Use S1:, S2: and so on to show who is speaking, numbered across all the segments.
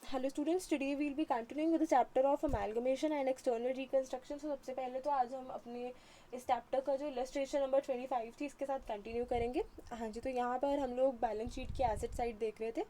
S1: Hello students, today will be continuing with the chapter of amalgamation and external reconstruction. तो सबसे पहले तो आज हम अपने इस चैप्टर का जो इलस्ट्रेशन नंबर 25 थी इसके साथ कंटिन्यू करेंगे। हाँ जी, तो यहाँ पर हम लोग बैलेंस शीट की एसेट साइड देख रहे थे।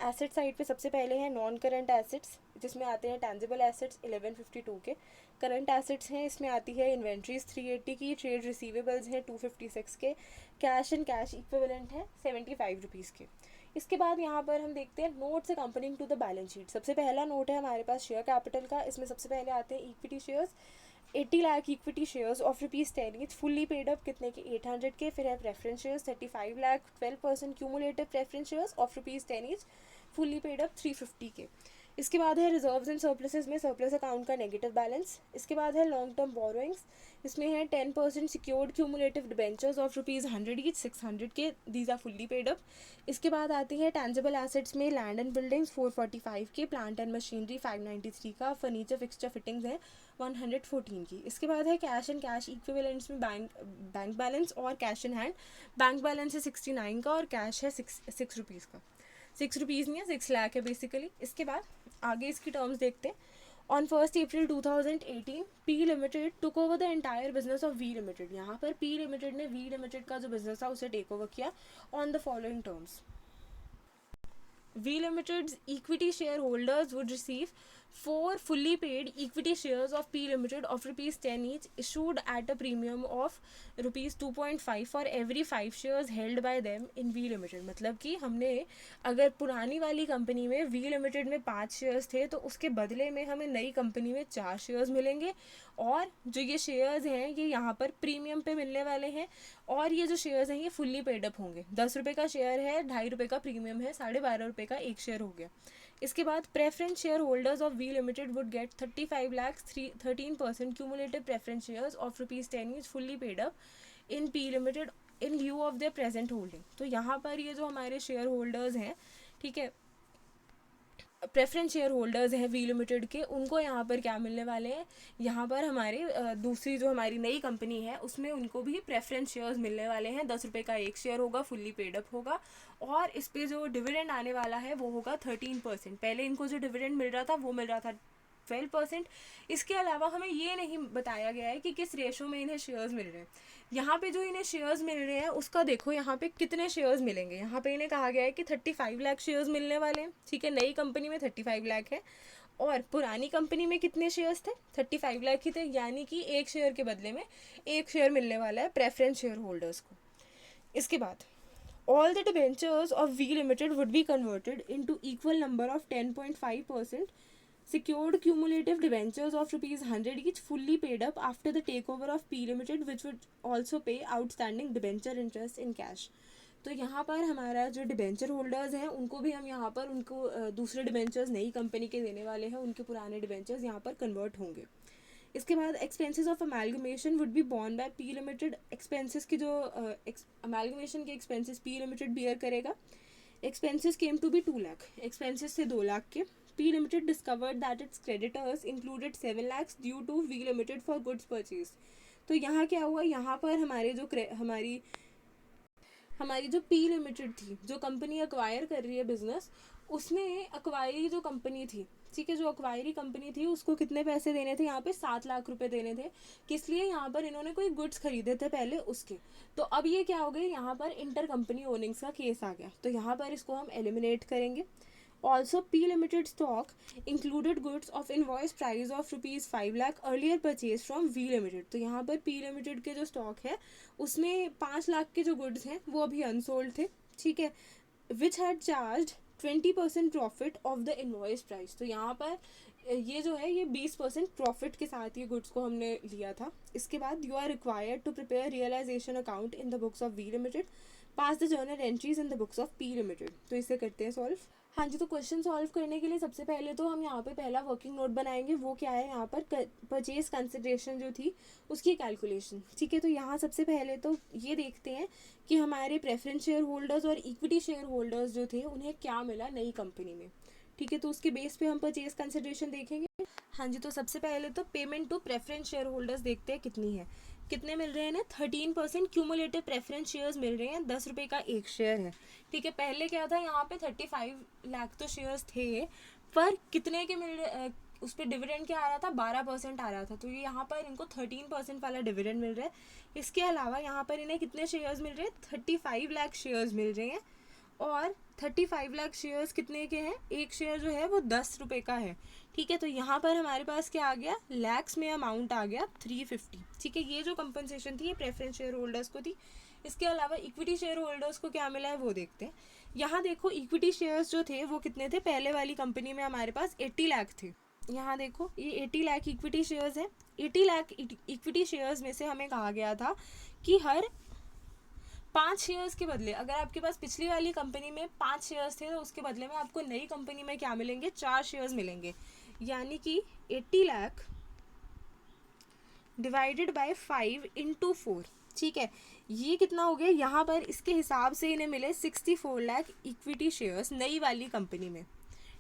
S1: एसेट साइड पे सबसे पहले है नॉन करंट एसेट्स, जिसमें आते हैं टेंजिबल एसेट्स 1152 के। करंट एसेट्स हैं, इसमें आती है इन्वेंट्रीज 380 की, ट्रेड रिसीवेबल्स हैं 256 के, कैश एंड कैश इक्विवेलेंट है 75 रुपीज़ के। इसके बाद यहाँ पर हम देखते हैं notes accompanying to the balance sheet. सबसे पहला नोट है हमारे पास शेयर कैपिटल का। इसमें सबसे पहले आते हैं equity shares 80 lakh equity shares of ₹10 each, fully paid up कितने के 800 के। फिर है preference shares 35 lakh 12% cumulative preference shares of ₹10 each, fully paid up 350 के। इसके बाद है रिजर्व्स एंड सरप्लसेस में सरप्लस अकाउंट का नेगेटिव बैलेंस। इसके बाद है लॉन्ग टर्म बोरोइंग्स, इसमें है 10% secured cumulative debentures of ₹100 each 600 के, these are fully paid up. इसके बाद आती है टेंजिबल एसेट्स में लैंड एंड बिल्डिंग्स 445 के, प्लांट एंड मशीनरी 593 का, फर्नीचर फिक्सचर फिटिंग्स हैं 114 की। इसके बाद है कैश एंड कैश इक्विवेलेंट्स में बैंक बैलेंस और cash in hand. Bank balance है 69 का और कैश है 6 रुपीज़ का। 6 रुपीज़ नहीं है, 6 लाख है बेसिकली। इसके बाद आगे इसकी टर्म्स देखते हैं। On 1 April 2018 P limited took over the entire business of V limited. यहाँ पर पी लिमिटेड ने वी लिमिटेड का जो बिजनेस था उसे टेक ओवर किया on the following terms. V Limited's equity shareholders would receive 4 fully paid equity shares of P Limited of ₹10 each, issued at a premium of ₹2.5 for every 5 shares held by them in V Limited। मतलब कि हमने अगर पुरानी वाली company में V Limited में 5 shares थे तो उसके बदले में हमें नई कंपनी में 4 शेयर्स मिलेंगे, और जो ये शेयर्स हैं ये यहाँ पर प्रीमियम पे मिलने वाले हैं, और ये जो शेयर्स हैं ये फुल्ली पेड अप होंगे। 10 रुपये का शेयर है, 2.5 रुपये का प्रीमियम है, 12.5 रुपये का एक शेयर हो गया। इसके बाद preference share holders of V limited would get 35 lakh 13% cumulative preference shares of ₹10 each, fully paid up in P limited in lieu of their present holding. तो यहाँ पर ये जो हमारे शेयर होल्डर्स हैं, ठीक है, प्रेफरेंस शेयर होल्डर्स हैं वी लिमिटेड के, उनको यहाँ पर क्या मिलने वाले हैं, यहाँ पर हमारे दूसरी जो हमारी नई कंपनी है उसमें उनको भी प्रेफरेंस शेयर्स मिलने वाले हैं। 10 रुपये का एक शेयर होगा, फुल्ली पेड अप होगा, और इस पर जो डिविडेंड आने वाला है वो होगा 13%। पहले इनको जो डिविडेंड मिल रहा था वो मिल रहा था 12%। इसके अलावा हमें ये नहीं बताया गया है कि किस रेशो में इन्हें शेयर्स मिल रहे हैं। यहाँ पे जो इन्हें शेयर्स मिल रहे हैं उसका देखो यहाँ पे कितने शेयर्स मिलेंगे। यहाँ पे इन्हें कहा गया है कि 35 लाख शेयर्स मिलने वाले हैं, ठीक है, नई कंपनी में 35 लाख है, और पुरानी कंपनी में कितने शेयर्स थे, 35 लाख ही थे, यानी कि एक शेयर के बदले में एक शेयर मिलने वाला है प्रेफरेंस शेयर होल्डर्स को। इसके बाद all the debentures of V Limited would be converted into equal number of 10.5% secured cumulative debentures of ₹100 each, fully paid up after the takeover of P Limited, which would also pay outstanding debenture interest in cash। तो यहाँ पर हमारा जो debenture holders हैं उनको भी हम यहाँ पर उनको दूसरे डिबेंचर्स नई कंपनी के देने वाले हैं, उनके पुराने डिबेंचर्स यहाँ पर कन्वर्ट होंगे। इसके बाद expenses of amalgamation would be borne by P limited. Expenses की जो अमेलगमेशन के एक्सपेंसेस पी लिमिटेड बियर करेगा। Expenses came to be 2 lakh, expenses थे 2 लाख के। P Limited discovered that its creditors included 7 lakhs due to V Limited for goods purchased। तो यहाँ क्या हुआ, यहाँ पर हमारे जो हमारी जो पी लिमिटेड थी, जो कंपनी अक्वायर कर रही है बिजनेस, उसने अक्वायरी जो कंपनी थी, ठीक है, जो अक्वायरी कंपनी थी उसको कितने पैसे देने थे, यहाँ पे 7 लाख रुपए देने थे। किस लिए, यहाँ पर इन्होंने कोई गुड्स खरीदे थे पहले उसके। तो अब ये क्या हो गई, यहाँ पर इंटर कंपनी ओनिंग्स का केस आ गया, तो यहाँ पर इसको हम एलिमिनेट करेंगे। Also, P Limited stock included goods of invoice price of ₹5 lakh earlier purchased from V Limited। तो यहाँ पर P Limited के जो स्टॉक है उसमें 5 लाख के जो गुड्स हैं वो अभी अनसोल्ड थे, ठीक है, which had charged 20% profit of the invoice price. तो यहाँ पर ये जो है ये 20% प्रॉफिट के साथ ये गुड्स को हमने लिया था। इसके बाद you are required to prepare realisation account in the books of V limited, pass the journal entries in the books of P limited. तो इसे करते हैं सॉल्व। हाँ जी, तो क्वेश्चन सॉल्व करने के लिए सबसे पहले तो हम यहाँ पे पहला वर्किंग नोट बनाएंगे। वो क्या है, यहाँ पर परचेज कंसिडरेशन जो थी उसकी कैलकुलेशन, ठीक है। तो यहाँ सबसे पहले तो ये देखते हैं कि हमारे प्रेफरेंस शेयर होल्डर्स और इक्विटी शेयर होल्डर्स जो थे उन्हें क्या मिला नई कंपनी में, ठीक है। तो उसके बेस पे हम परचेज कंसिडरेशन देखेंगे। हाँ जी, तो सबसे पहले तो payment to preference share holders देखते हैं कितनी है, कितने मिल रहे हैं ना, 13% क्यूमुलेटिव प्रेफरेंस शेयर्स मिल रहे हैं, 10 रुपये का एक शेयर है, ठीक है। पहले क्या था, यहाँ पे 35 लाख तो शेयर्स थे, पर कितने के मिल रहे, उस पर डिविडेंड क्या आ रहा था, 12% आ रहा था, तो ये यहाँ पर इनको 13% वाला डिविडेंड मिल रहा है। इसके अलावा यहाँ पर इन्हें कितने शेयर्स मिल रहे हैं, 35 लाख शेयर्स मिल रहे हैं, और 35 लाख शेयर्स कितने के हैं, एक शेयर जो है वो 10 रुपये का है, ठीक है। तो यहाँ पर हमारे पास क्या आ गया, लैक्स में अमाउंट आ गया 350, ठीक है। ये जो कंपनसेशन थी ये प्रेफरेंस शेयर होल्डर्स को थी। इसके अलावा इक्विटी शेयर होल्डर्स को क्या मिला है वो देखते हैं। यहाँ देखो इक्विटी शेयर्स जो थे वो कितने थे, पहले वाली कंपनी में हमारे पास 80 लाख थे। यहाँ देखो ये 80 लाख इक्विटी शेयर्स हैं। 80 लाख इक्विटी शेयर्स में से हमें कहा गया था कि हर 5 शेयर्स के बदले, अगर आपके पास पिछली वाली कंपनी में 5 शेयर्स थे तो उसके बदले में आपको नई कंपनी में क्या मिलेंगे, 4 शेयर्स मिलेंगे। यानी कि 80 लाख डिवाइडेड बाय 5 इंटू 4, ठीक है। ये कितना हो गया, यहाँ पर इसके हिसाब से इन्हें मिले 64 लाख इक्विटी शेयर्स नई वाली कंपनी में,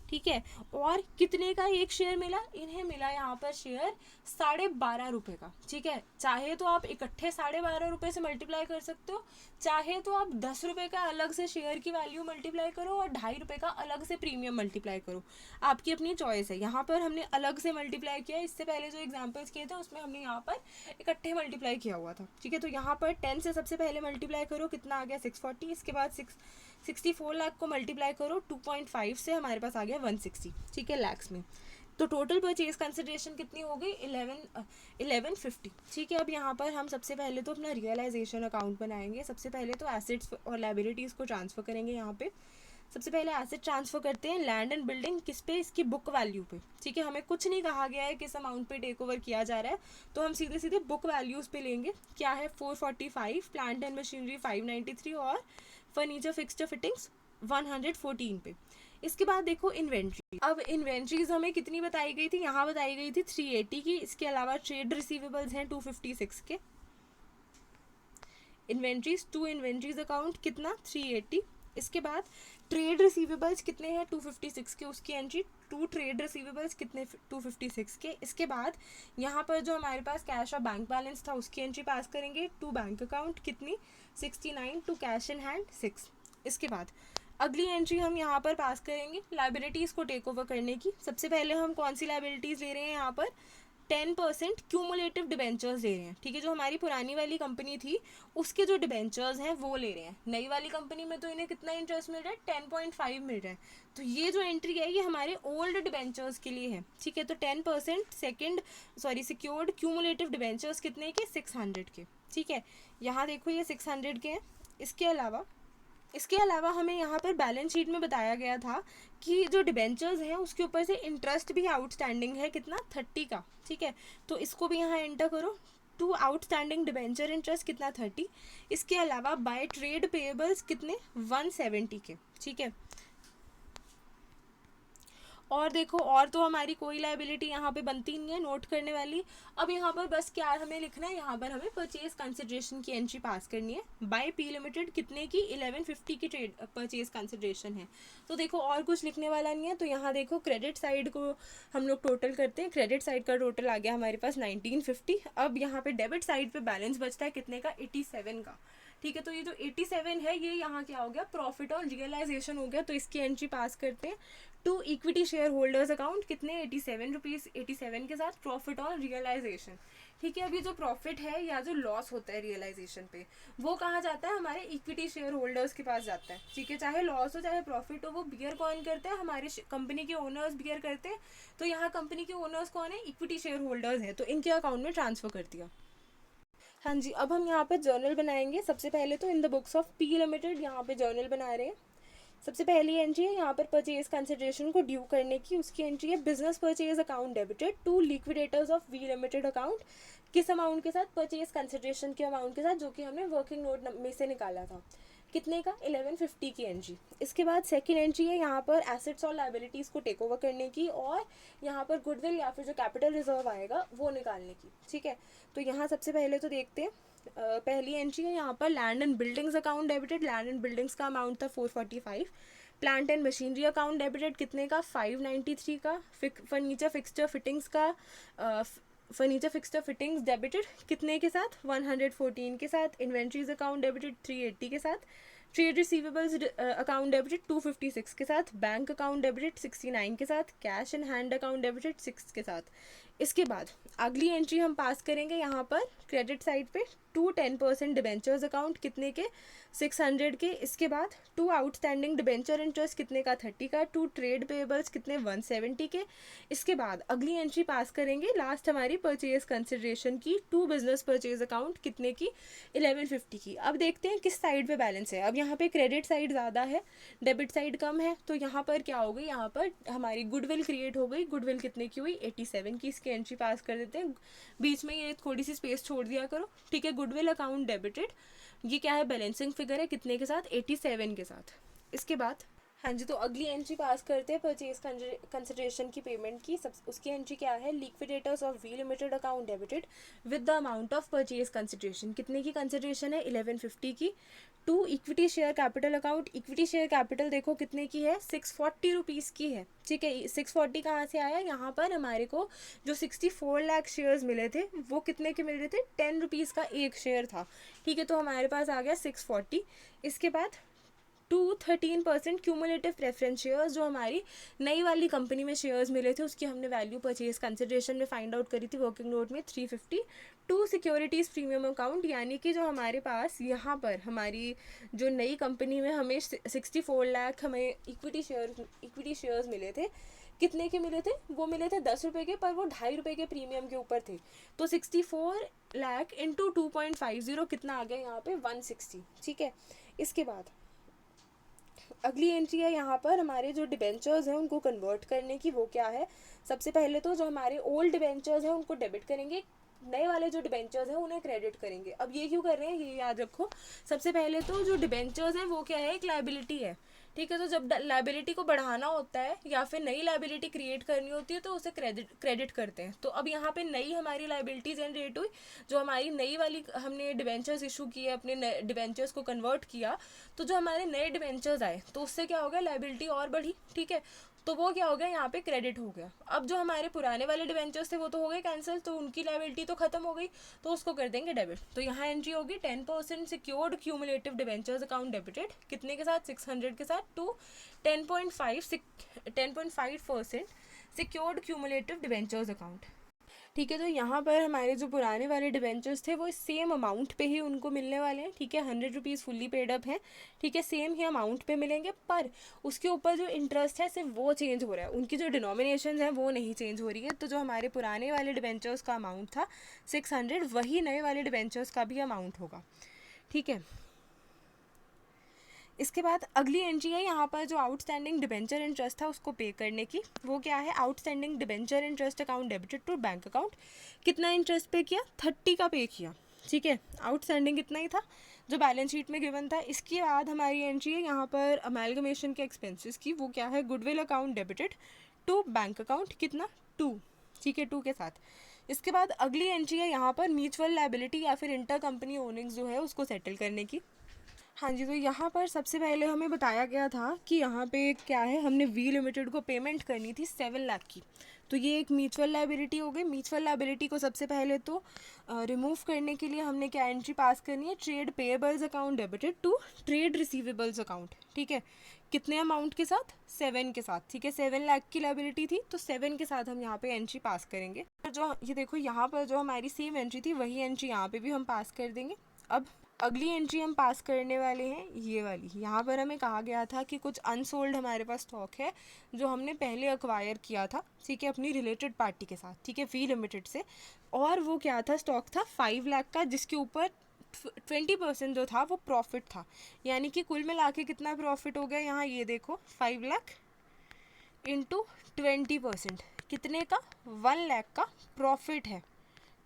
S1: ठीक है। और कितने का एक शेयर मिला, इन्हें मिला यहाँ पर शेयर 12.5 रुपये का, ठीक है। चाहे तो आप इकट्ठे 12.5 रुपये से मल्टीप्लाई कर सकते हो, चाहे तो आप 10 रुपये का अलग से शेयर की वैल्यू मल्टीप्लाई करो और 2.5 रुपये का अलग से प्रीमियम मल्टीप्लाई करो, आपकी अपनी चॉइस है। यहाँ पर हमने अलग से मल्टीप्लाई किया, इससे पहले जो एग्जाम्पल्स किए थे उसमें हमने यहाँ पर इकट्ठे मल्टीप्लाई किया हुआ था, ठीक है। तो यहाँ पर 10 से सबसे पहले मल्टीप्लाई करो, कितना आ गया 640, इसके बाद 64 लाख को मल्टीप्लाई करो 2.5 से, हमारे पास आ गया 160, ठीक है, लैक्स में। तो टोटल परचेज कंसिडरेशन कितनी हो गई, 1150, ठीक है। अब यहाँ पर हम सबसे पहले तो अपना रियलाइजेशन अकाउंट बनाएंगे। सबसे पहले तो एसेट्स और लायबिलिटीज़ को ट्रांसफ़र करेंगे। यहाँ पे सबसे पहले एसेट ट्रांसफ़र करते हैं लैंड एंड बिल्डिंग, किस पे, इसकी बुक वैल्यू पे, ठीक है। हमें कुछ नहीं कहा गया है किस अमाउंट पे टेक ओवर किया जा रहा है, तो हम सीधे सीधे बुक वैल्यूज़ पे लेंगे। क्या है, 445, प्लांट एंड मशीनरी 593 और फर्नीचर फिक्सचर फिटिंग्स 114 पे। इसके बाद देखो इन्वेंट्री। अब इन्वेंट्रीज हमें कितनी बताई गई थी, यहाँ बताई गई थी 380 की। इसके अलावा ट्रेड रिसीवेबल्स हैं 256 के। इन्वेंट्रीज टू इन्वेंट्रीज अकाउंट कितना, 380। इसके बाद ट्रेड रिसीवेबल्स कितने हैं, 256 के, उसकी एंट्री टू ट्रेड रिसीवेबल्स कितने, 256 के। इसके बाद यहाँ पर जो हमारे पास कैश और बैंक बैलेंस था उसकी एंट्री पास करेंगे टू बैंक अकाउंट कितनी, 69, टू कैश इन हैंड 6। इसके बाद अगली एंट्री हम यहाँ पर पास करेंगे लाइबिलिटीज़ को टेक ओवर करने की। सबसे पहले हम कौन सी लाइबिलिटीज़ ले रहे हैं, यहाँ पर 10% क्यूमुलेटिव डिबेंचर्स ले रहे हैं, ठीक है। जो हमारी पुरानी वाली कंपनी थी उसके जो डिबेंचर्स हैं वो ले रहे हैं। नई वाली कंपनी में तो इन्हें कितना इंटरेस्ट मिल रहा है, 10.5 मिल रहा है। तो ये जो एंट्री है ये हमारे ओल्ड डिबेंचर्स के लिए है, ठीक है। तो 10% सिक्योर्ड क्यूमुलेटिव डिबेंचर्स कितने के, 600 के, ठीक है। यहाँ देखो ये 600 के हैं। इसके अलावा हमें यहाँ पर बैलेंस शीट में बताया गया था कि जो डिबेंचर्स हैं उसके ऊपर से इंटरेस्ट भी आउटस्टैंडिंग है, कितना, 30 का, ठीक है। तो इसको भी यहाँ एंटर करो, टू आउटस्टैंडिंग डिबेंचर इंटरेस्ट कितना, 30। इसके अलावा बाय ट्रेड पेएबल्स कितने, 170 के, ठीक है। और देखो और तो हमारी कोई लाइबिलिटी यहाँ पे बनती नहीं है नोट करने वाली। अब यहाँ पर बस क्या हमें लिखना है, यहाँ पर हमें परचेज कंसिडरेशन की एंट्री पास करनी है। बाय पी लिमिटेड कितने की, 1150 की ट्रेड परचेज कंसिडरेशन है। तो देखो और कुछ लिखने वाला नहीं है। तो यहाँ देखो क्रेडिट साइड को हम लोग टोटल करते हैं। क्रेडिट साइड का टोटल आ गया हमारे पास 1950। अब यहाँ पे डेबिट साइड पे बैलेंस बचता है कितने का, 87 का, ठीक है। तो ये जो 87 है ये यहाँ क्या हो गया, प्रॉफिट और रियलाइजेशन हो गया। तो इसकी एंट्री पास करते हैं to equity share holders account कितने, 87 रुपीज़, 87 के साथ प्रॉफिट और रियलाइजेशन, ठीक है। अभी जो प्रॉफिट है या जो लॉस होता है रियलाइजेशन पे वो कहाँ जाता है, हमारे इक्विटी शेयर होल्डर्स के पास जाता है, ठीक है। चाहे लॉस हो चाहे प्रॉफिट हो वो बियर कौन करते हैं, हमारे कंपनी के ओनर्स बियर करते हैं। तो यहाँ कंपनी के ओनर्स कौन है, इक्विटी शेयर होल्डर्स है, तो इनके अकाउंट में ट्रांसफर कर दिया। हाँ जी, अब हम यहाँ पे जर्नल बनाएंगे। सबसे पहले तो इन the books of P limited यहाँ पे जर्नल बना रहे हैं। सबसे पहली एंट्री है यहाँ पर परचेज कंसिडरेशन को ड्यू करने की, उसकी एंट्री है business purchase account debited to liquidators of V limited account, किस अमाउंट के साथ, परचेज कंसिडरेशन के अमाउंट के साथ, जो कि हमने वर्किंग नोट में से निकाला था, कितने का, 1150 की एंट्री। इसके बाद सेकंड एंट्री है यहाँ पर एसेट्स और लाइबिलिटीज़ को टेक ओवर करने की और यहाँ पर गुडविल या फिर जो कैपिटल रिजर्व आएगा वो निकालने की, ठीक है। तो यहाँ सबसे पहले तो देखते हैं पहली एंट्री है यहाँ पर land and buildings account debited. Land and buildings का अमाउंट था 445। Plant and machinery account debited कितने का, 593 का। फर्नीचर फिक्सचर फिटिंग्स का फर्नीचर फिक्सचर फिटिंग्स डेबिटेड कितने के साथ, 114 के साथ। इन्वेंट्रीज अकाउंट डेबिटेड 380 के साथ। ट्रेड रिसीवेबल्स अकाउंट डेबिटेड 256 के साथ, बैंक अकाउंट डेबिटेड 69 के साथ, cash in hand account debited 6 के साथ। इसके बाद अगली एंट्री हम पास करेंगे यहाँ पर क्रेडिट साइड पे, 2 10% डिबेंचर्स अकाउंट कितने के 600 के। इसके बाद 2 आउटस्टैंडिंग डिबेंचर इंटरेस्ट कितने का 30 का, 2 ट्रेड पेबल्स कितने 170 के। इसके बाद अगली एंट्री पास करेंगे लास्ट हमारी परचेज कंसिडरेशन की, 2 बिजनेस परचेज अकाउंट कितने की 1150 की। अब देखते हैं किस साइड पे बैलेंस है। अब यहाँ पे क्रेडिट साइड ज़्यादा है, डेबिट साइड कम है, तो यहाँ पर क्या हो गई, यहाँ पर हमारी गुडविल क्रिएट हो गई। गुडविल कितने की हुई 87 की। इसकी एंट्री पास कर देते हैं, बीच में ये थोड़ी सी स्पेस छोड़ दिया करो, ठीक है। गुडविल अकाउंट डेबिटेड, ये क्या है बैलेंसिंग फिगर है कितने के साथ 87 के साथ। इसके बाद हाँ जी, तो अगली एंट्री पास करते हैं परचेज कंसिडरेशन की पेमेंट की। सब उसकी एंट्री क्या है, liquidators of V limited account debited with the amount of purchase consideration. कितने की कंसिडरेशन है 1150 की। 2 equity share capital account, equity share capital देखो कितने की है 640 रुपीज़ की है, ठीक है। 640 कहाँ से आया, यहाँ पर हमारे को जो 64 लाख शेयर्स मिले थे वो कितने के मिल रहे थे 10 रुपीज़ का एक शेयर था, ठीक है। तो हमारे पास आ गया 640। इसके बाद 13% क्यूमुलेटिव प्रेफरेंस शेयर्स, जो हमारी नई वाली कंपनी में शेयर्स मिले थे उसकी हमने वैल्यू परचेज कंसिडरेशन में फाइंड आउट करी थी वर्किंग नोट में 350। 2 सिक्योरिटीज़ प्रीमियम अकाउंट, यानी कि जो हमारे पास यहाँ पर हमारी जो नई कंपनी में हमें 64 लाख हमें इक्विटी शेयर्स मिले थे, कितने के मिले थे, वो मिले थे 10 रुपये के, पर वो 2.5 रुपये के प्रीमियम के ऊपर थे। तो 64 लाख इंटू 2.50 कितना आ गया यहाँ पे 160, ठीक है। इसके बाद अगली एंट्री है यहाँ पर हमारे जो डिबेंचर्स हैं उनको कन्वर्ट करने की। वो क्या है, सबसे पहले तो जो हमारे ओल्ड डिबेंचर्स हैं उनको डेबिट करेंगे, नए वाले जो डिबेंचर्स हैं उन्हें क्रेडिट करेंगे। अब ये क्यों कर रहे हैं ये याद रखो। सबसे पहले तो जो डिबेंचर्स हैं वो क्या है, एक लायबिलिटी है, ठीक है। तो जब लायबिलिटी को बढ़ाना होता है या फिर नई लायबिलिटी क्रिएट करनी होती है तो उसे क्रेडिट करते हैं। तो अब यहाँ पे नई हमारी लायबिलिटी जनरेट हुई, जो हमारी नई वाली हमने डिबेंचर्स इशू किए, अपने डिबेंचर्स को कन्वर्ट किया, तो जो हमारे नए डिबेंचर्स आए तो उससे क्या हो गया, लायबिलिटी और बढ़ी, ठीक है। तो वो क्या हो गया, यहाँ पे क्रेडिट हो गया। अब जो हमारे पुराने वाले डिबेंचर्स थे वो तो हो गए कैंसिल, तो उनकी लायबिलिटी तो खत्म हो गई, तो उसको कर देंगे डेबिट। तो यहाँ एंट्री होगी 10% secured cumulative debentures account debited कितने के साथ 600 के साथ, to 10.5% secured cumulative debentures account, ठीक है। तो यहाँ पर हमारे जो पुराने वाले डिबेंचर्स थे वो सेम अमाउंट पे ही उनको मिलने वाले हैं, ठीक है। 100 रुपीज़ फुल्ली पेड अप हैं, ठीक है, सेम ही अमाउंट पे मिलेंगे, पर उसके ऊपर जो इंटरेस्ट है सिर्फ वो चेंज हो रहा है, उनकी जो डिनोमिनेशन है वो नहीं चेंज हो रही है। तो जो हमारे पुराने वाले डिबेंचर्स का अमाउंट था 600, वही नए वाले डिबेंचर्स का भी अमाउंट होगा, ठीक है। इसके बाद अगली एंट्री है यहाँ पर जो आउटस्टैंडिंग डिबेंचर इंटरेस्ट था उसको पे करने की। वो क्या है, outstanding debenture interest account debited to bank account. कितना इंटरेस्ट पे किया 30 का पे किया, ठीक है। आउटस्टैंडिंग इतना ही था जो बैलेंस शीट में गिवन था। इसके बाद हमारी एंट्री है यहाँ पर अमेलगमेशन के एक्सपेंसेस की। वो क्या है, goodwill account debited to bank account कितना 2, ठीक है, 2 के साथ। इसके बाद अगली एंट्री है यहाँ पर म्यूचुअल लायबिलिटी या फिर इंटर कंपनी ओनिंग्स जो है उसको सेटल करने की। हाँ जी, तो यहाँ पर सबसे पहले हमें बताया गया था कि यहाँ पे क्या है, हमने वी लिमिटेड को पेमेंट करनी थी 7 लाख की। तो ये एक म्यूचुअल लायबिलिटी हो गई। म्यूचुअल लायबिलिटी को सबसे पहले तो रिमूव करने के लिए हमने क्या एंट्री पास करनी है, trade payables account debited to trade receivables account, ठीक है। कितने अमाउंट के साथ 7 के साथ, ठीक है। 7 लाख की लायबिलिटी थी तो 7 के साथ हम यहाँ पे एंट्री पास करेंगे। जो ये देखो यहाँ पर जो हमारी सेम एंट्री थी वही एंट्री यहाँ पे भी हम पास कर देंगे। अब अगली एंट्री हम पास करने वाले हैं ये वाली। यहाँ पर हमें कहा गया था कि कुछ अनसोल्ड हमारे पास स्टॉक है जो हमने पहले अक्वायर किया था, ठीक है, अपनी रिलेटेड पार्टी के साथ, ठीक है, वी लिमिटेड से। और वो क्या था, स्टॉक था 5 लाख का, जिसके ऊपर 20% जो था वो प्रॉफिट था। यानी कि कुल मिला के कितना प्रॉफिट हो गया, यहाँ ये देखो 5 लाख इंटू 20% कितने का 1 लाख का प्रॉफिट है,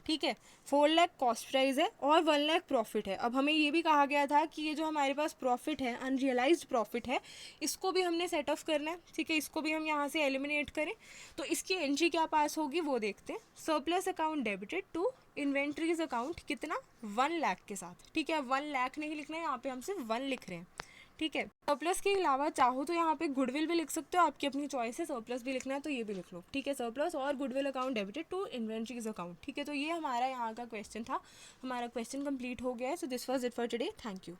S1: ठीक है। 4 लाख कॉस्ट प्राइस है और 1 लाख प्रॉफिट है। अब हमें ये भी कहा गया था कि ये जो हमारे पास प्रॉफिट है, अनरियलाइज्ड प्रॉफिट है, इसको भी हमने सेट ऑफ करना है, ठीक है। इसको भी हम यहाँ से एलिमिनेट करें तो इसकी एंट्री क्या पास होगी वो देखते हैं। Surplus account debited to inventories account कितना 1 लाख के साथ, ठीक है। 1 लाख नहीं लिखना है यहाँ पे, हम सिर्फ 1 लिख रहे हैं, ठीक है। सरप्लस के अलावा चाहो तो यहाँ पे गुडविल भी लिख सकते हो, आपकी अपनी चॉइस है। सरप्लस भी लिखना है तो ये भी लिख लो, ठीक है। सरप्लस और goodwill account debited to inventories account, ठीक है। तो ये हमारा यहाँ का क्वेश्चन था, हमारा क्वेश्चन कंप्लीट हो गया है। So this was it for today, thank you.